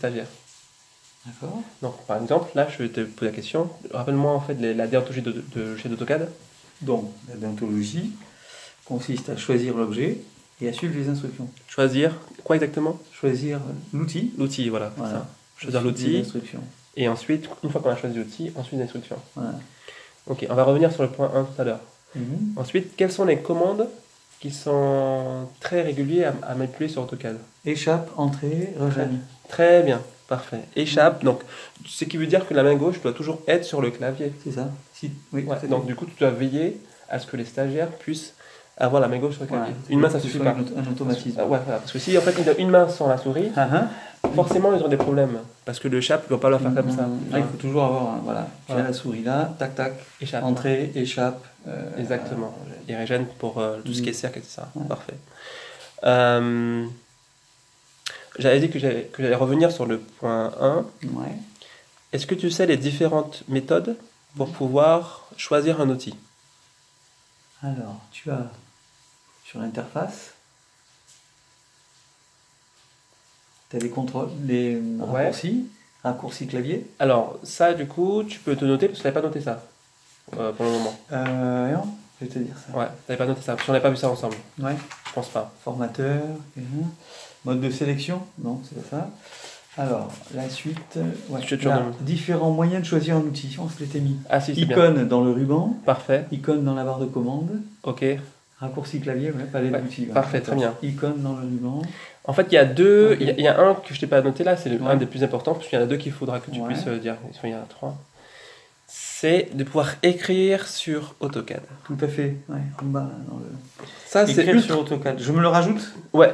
stagiaires. D'accord. Donc, par exemple, là, je vais te poser la question. Rappelle-moi en fait la déontologie de chez AutoCAD. Donc, la déontologie consiste à choisir l'objet et à suivre les instructions. Choisir quoi exactement? Choisir l'outil. L'outil, voilà. Voilà. Ça. Choisir Les l'outil. instructions. Et ensuite, une fois qu'on a choisi l'outil, ensuite les instructions. Voilà. Ok, on va revenir sur le point 1 tout à l'heure. Mhm. Ensuite, quelles sont les commandes qui sont très régulières à manipuler sur AutoCAD? Échappe, entrée, rejoigne. Très bien, parfait. Échappe, donc ce qui veut dire que la main gauche doit toujours être sur le clavier. C'est ça. Oui, Ouais, tout à donc fait. du coup, tu dois veiller à ce que les stagiaires puissent avoir la main gauche sur le clavier. Voilà. Une main, ça Que ce suffit soit pas. un automatisme. Ouais, voilà, parce que si en fait ils ont une main sans la souris, Ah, forcément ils auront des problèmes. Parce que le chape ne va pas le faire comme ça. Là, il faut toujours avoir, voilà, j'ai Voilà. la souris là, tac tac, Échappe. entrée, échappe. Exactement. Et régène pour tout ce qui est cercle, etc. Ouais. Parfait. J'avais dit que j'allais revenir sur le point 1. Ouais. Est-ce que tu sais les différentes méthodes pour pouvoir choisir un outil? Alors, tu as sur l'interface, tu as les contrôles, les raccourcis clavier. Alors, ça, du coup, tu peux te noter parce que tu n'avais pas noté ça pour le moment. Non, je vais te dire ça. Ouais, tu n'avais pas noté ça parce qu'on n'avait pas vu ça ensemble. Ouais. Je pense pas. Formateur, mode de sélection, non, c'est pas ça. Alors, la suite, ouais, Je suis toujours là, dans le- différents moyens de choisir un outil, on se l'était mis. Ah, si, c'est bien. Icône dans le ruban, Parfait. icône dans la barre de commande, Ok. raccourci clavier, ouais, palette Ouais, d'outils. ouais. parfait, très bien. Icône dans le ruban. En fait, il y a deux. Ok. Il y a un que je t'ai pas noté là, c'est Ouais. un des plus importants parce qu'il y en a deux qu'il faudra que tu Ouais. puisses dire. Il y en a trois. C'est de pouvoir écrire sur AutoCAD. Tout à fait, ouais, en bas, dans le... Ça, c'est Écrire ultra- sur AutoCAD. Je me le rajoute. Ouais.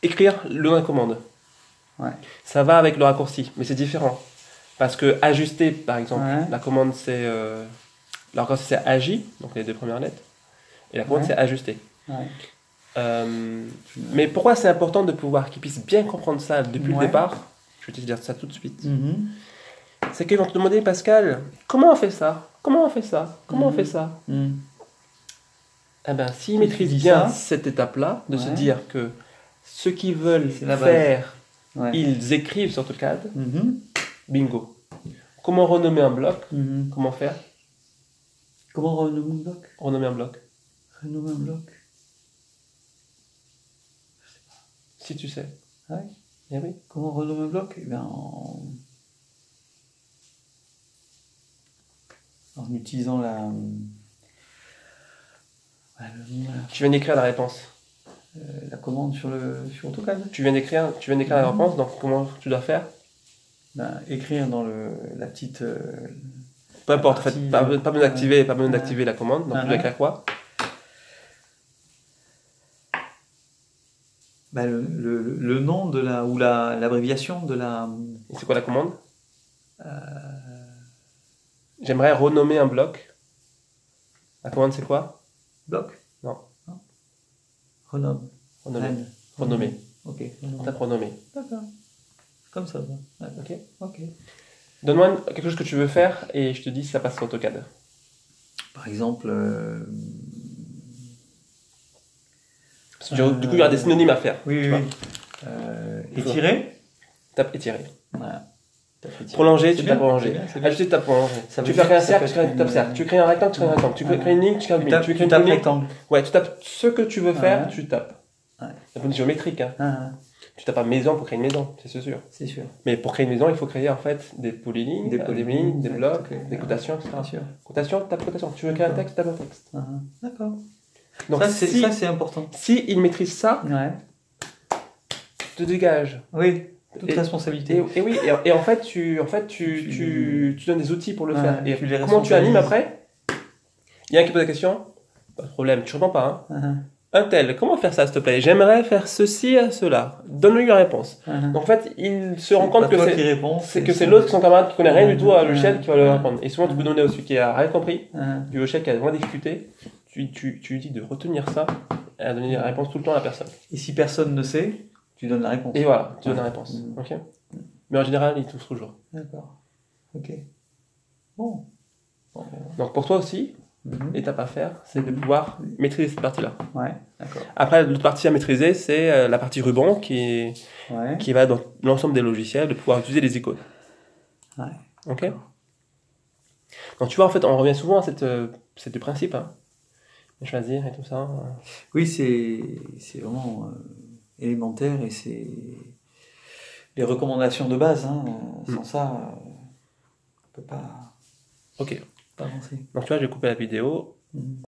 Écrire le nom de commande. Ouais. Ça va avec le raccourci, mais c'est différent. Parce que ajuster, par exemple, Ouais. la commande c'est. Le raccourci c'est agi, donc les deux premières lettres. Et la commande Ouais. c'est ajuster. Ouais. Mais pourquoi c'est important de pouvoir qu'ils puissent bien comprendre ça depuis le Ouais. départ? Je vais te dire ça tout de suite. Mhm. C'est qu'ils vont te demander, Pascal, comment on fait ça? Comment on fait ça? Comment on fait ça? Mhm. Eh ben, s'ils Tu maîtrisent dis bien ça. cette étape-là, de se Ouais. dire que ce qu'ils veulent C'est la base. faire, Ouais. ils écrivent sur AutoCAD, Mhm. bingo. Comment renommer un bloc? Mhm. Comment faire? Comment renommer un bloc? Renommer un bloc. Renommer un bloc. Si tu sais. Ah ouais. Eh oui. Comment renommer un bloc? Eh bien, en utilisant la Tu viens d'écrire la réponse. commande sur AutoCAD. Tu viens d'écrire la réponse, donc comment tu dois faire? Ben, écrire dans la petite... Peu importe, en fait, partie, pas besoin d'activer, pas besoin ouais. d'activer la commande. Donc tu dois écrire quoi? ben, le nom de ou l'abréviation de la... Et c'est quoi la commande? J'aimerais renommer un bloc. La commande c'est quoi? bloc. Non. Renomme. Renommer. N. Renommer. Ok. On tape renommer. D'accord. Comme ça. Ouais. Ok. Ok. Donne-moi quelque chose que tu veux faire et je te dis si ça passe sur AutoCAD. Par exemple... Parce que du coup, il y aura des synonymes à faire. Oui, tu oui. vois. Étirer. Tape étirer. Voilà. Tape étirer. Prolonger, C'est tu bien, tapes prolonger. c'est bien, c'est bien. Ajouter, tu tapes prolonger. Ça veut Tu dire fais un que ça cercle, peut tu crées être un une- cercle. Tu crées un rectangle, tu crées un rectangle. Tu crées une ligne, tu crées une ligne. Tu crées Tu une tapes ligne. rectangle. Ouais, tu tapes ce que tu veux faire, Ouais. tu tapes. Ouais. C'est une géométrique. Hein. Ah, Tu tapes pas maison pour créer une maison, c'est sûr. c'est sûr. Mais pour créer une maison, il faut créer en fait des polylignes, des lignes, des ouais, blocs, tout à fait. des cotations, etc. Bien sûr. Cotation, tape cotation. Tu veux créer un texte, tape un texte. Ah, d'accord. Donc Ça, si, c'est important. si il maîtrise ça, Ouais. te dégage. Oui, toute Et- responsabilité. Et oui, et en fait, tu donnes des outils pour le Ouais, faire. Et tu les comment tu animes responsabilises. après? Il y a un qui pose la question, pas de problème, tu réponds pas. Hein. Ah, Un tel, comment faire ça, s'il te plaît? J'aimerais faire ceci à cela. Donne-lui la réponse. ah. Donc en fait, il se rend compte pas que toi c'est qui réponds, c'est l'autre, son camarade qui connaît rien du tout à Ouais. logiciel qui va le Ouais. répondre. Et souvent, tu peux donner au celui qui a rien compris, Ah, du logiciel qui a moins difficulté, tu lui dis de retenir ça et à donner la réponse tout le temps à la personne. Et si personne ne sait, tu donnes la réponse. Et voilà, tu donnes la Ouais. réponse. Mm. Ok. Mais en général, il trouve toujours. D'accord. Ok. Bon. Donc pour toi aussi, étape à faire, c'est de pouvoir maîtriser cette partie-là. Ouais, d'accord. Après, l'autre partie à maîtriser, c'est la partie ruban Ouais. qui va dans l'ensemble des logiciels, de pouvoir utiliser les icônes. Ouais. Ok. Donc tu vois, en fait, on revient souvent à cette du principe. Hein. Choisir et tout ça. Oui, c'est vraiment élémentaire et c'est les recommandations de base. Hein. Sans ça, on peut pas Ok. avancer. Donc tu vois, j'ai coupé la vidéo.